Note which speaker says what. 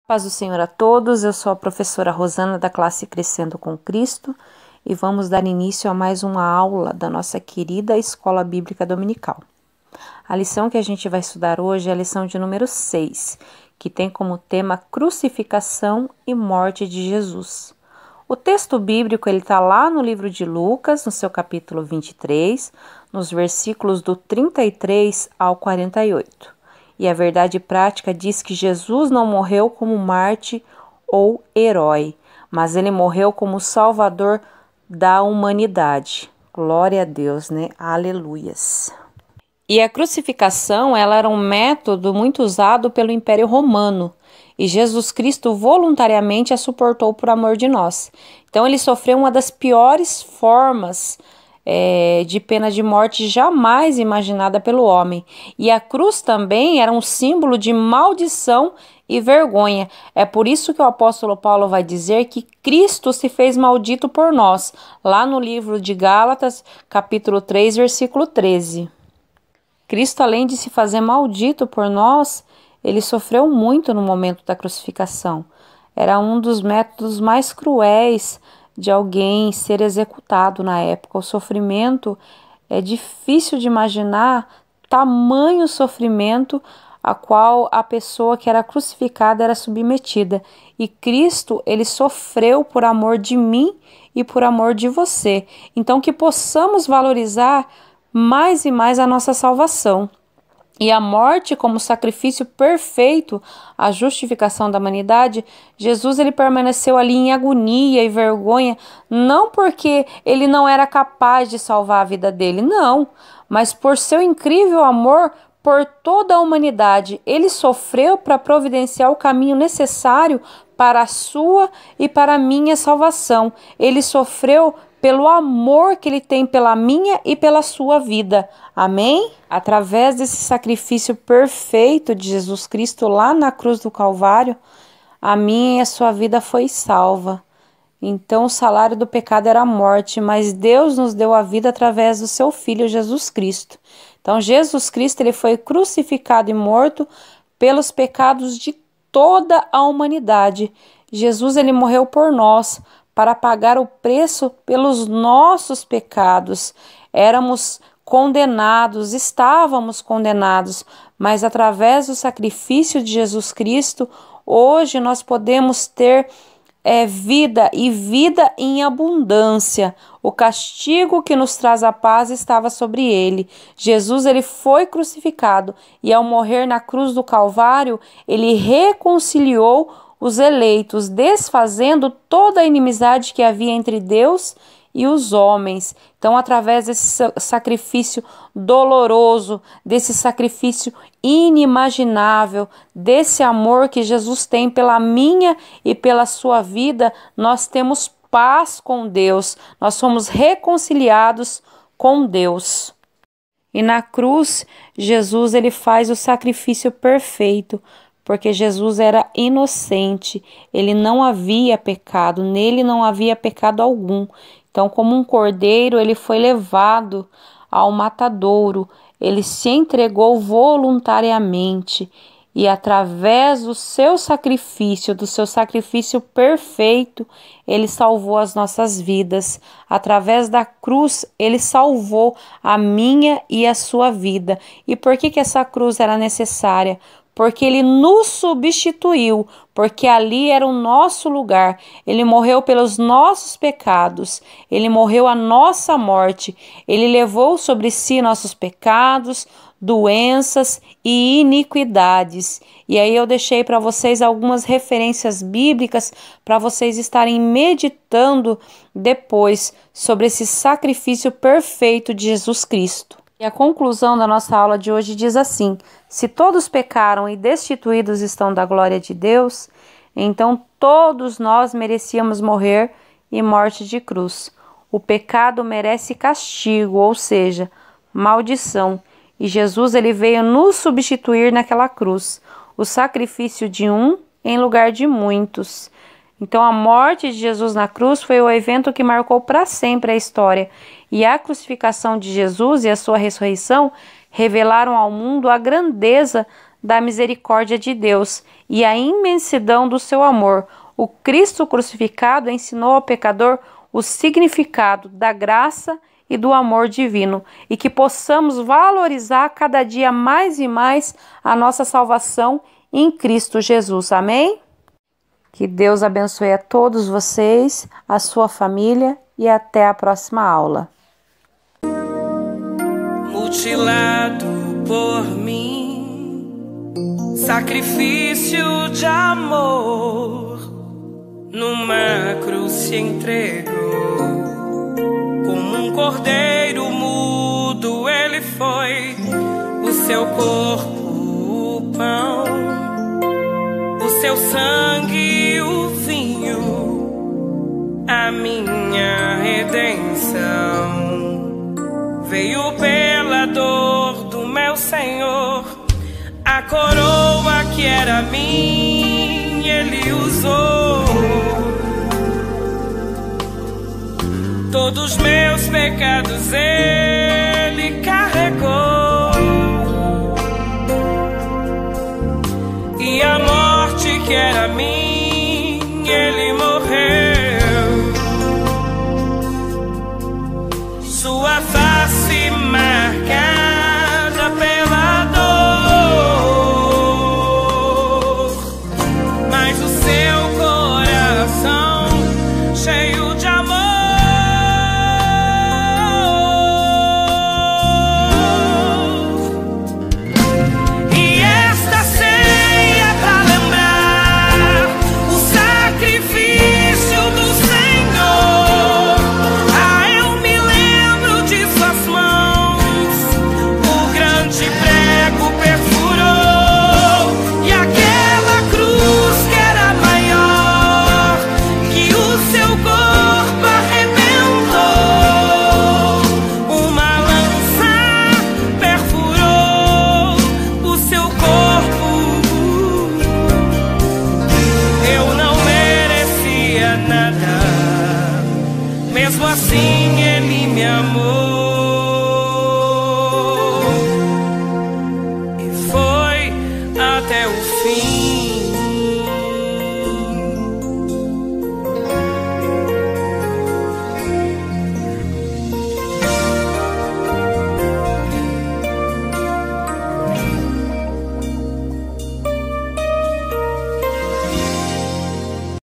Speaker 1: Paz do Senhor a todos, eu sou a professora Rosana da classe Crescendo com Cristo e vamos dar início a mais uma aula da nossa querida Escola Bíblica Dominical. A lição que a gente vai estudar hoje é a lição de número 6, que tem como tema crucificação e morte de Jesus. O texto bíblico está lá no livro de Lucas, no seu capítulo 23, nos versículos do 33 ao 48. E a verdade prática diz que Jesus não morreu como mártir ou herói, mas ele morreu como salvador da humanidade. Glória a Deus, né? Aleluias. E a crucificação, ela era um método muito usado pelo Império Romano, e Jesus Cristo voluntariamente a suportou por amor de nós. Então ele sofreu uma das piores formas de pena de morte jamais imaginada pelo homem. E a cruz também era um símbolo de maldição e vergonha. É por isso que o apóstolo Paulo vai dizer que Cristo se fez maldito por nós, lá no livro de Gálatas, capítulo 3, versículo 13. Cristo, além de se fazer maldito por nós, ele sofreu muito no momento da crucificação. Era um dos métodos mais cruéis de alguém ser executado na época. O sofrimento é difícil de imaginar tamanho sofrimento a qual a pessoa que era crucificada era submetida. E Cristo, ele sofreu por amor de mim e por amor de você. Então que possamos valorizar mais e mais a nossa salvação. E a morte como sacrifício perfeito, a justificação da humanidade, Jesus ele permaneceu ali em agonia e vergonha, não porque ele não era capaz de salvar a vida dele, não, mas por seu incrível amor por toda a humanidade. Ele sofreu para providenciar o caminho necessário para a sua e para a minha salvação. Ele sofreu pelo amor que ele tem pela minha e pela sua vida. Amém? Através desse sacrifício perfeito de Jesus Cristo lá na cruz do Calvário, a minha e a sua vida foi salva. Então o salário do pecado era a morte, mas Deus nos deu a vida através do seu Filho Jesus Cristo. Então Jesus Cristo ele foi crucificado e morto pelos pecados de toda a humanidade. Jesus ele morreu por nós, para pagar o preço pelos nossos pecados. Éramos condenados, estávamos condenados, mas através do sacrifício de Jesus Cristo, hoje nós podemos ter vida e vida em abundância. O castigo que nos traz a paz estava sobre ele. Jesus ele foi crucificado e ao morrer na cruz do Calvário, ele reconciliou os eleitos, desfazendo toda a inimizade que havia entre Deus e os homens. Então, através desse sacrifício doloroso, desse sacrifício inimaginável, desse amor que Jesus tem pela minha e pela sua vida, nós temos paz com Deus, nós somos reconciliados com Deus. E na cruz, Jesus ele faz o sacrifício perfeito, porque Jesus era inocente, ele não havia pecado, nele não havia pecado algum. Então, como um cordeiro, ele foi levado ao matadouro, ele se entregou voluntariamente e através do seu sacrifício perfeito, ele salvou as nossas vidas. Através da cruz, ele salvou a minha e a sua vida. E por que essa cruz era necessária? Porque ele nos substituiu, porque ali era o nosso lugar. Ele morreu pelos nossos pecados, ele morreu a nossa morte, ele levou sobre si nossos pecados, doenças e iniquidades. E aí eu deixei para vocês algumas referências bíblicas para vocês estarem meditando depois sobre esse sacrifício perfeito de Jesus Cristo. E a conclusão da nossa aula de hoje diz assim: se todos pecaram e destituídos estão da glória de Deus, então todos nós merecíamos morrer e morte de cruz. O pecado merece castigo, ou seja, maldição. E Jesus ele veio nos substituir naquela cruz. O sacrifício de um em lugar de muitos. Então a morte de Jesus na cruz foi o evento que marcou para sempre a história. E a crucificação de Jesus e a sua ressurreição revelaram ao mundo a grandeza da misericórdia de Deus e a imensidão do seu amor. O Cristo crucificado ensinou ao pecador o significado da graça e do amor divino, e que possamos valorizar cada dia mais e mais a nossa salvação em Cristo Jesus. Amém? Que Deus abençoe a todos vocês, a sua família, e até a próxima aula.
Speaker 2: Mutilado por mim, sacrifício de amor, numa cruz se entregou. Como um cordeiro mudo ele foi, o seu corpo o pão, o seu sangue o vinho, a minha redenção. Veio pela dor do meu Senhor, a coroa que era minha ele usou. Todos meus pecados ele carregou, e a morte que era minha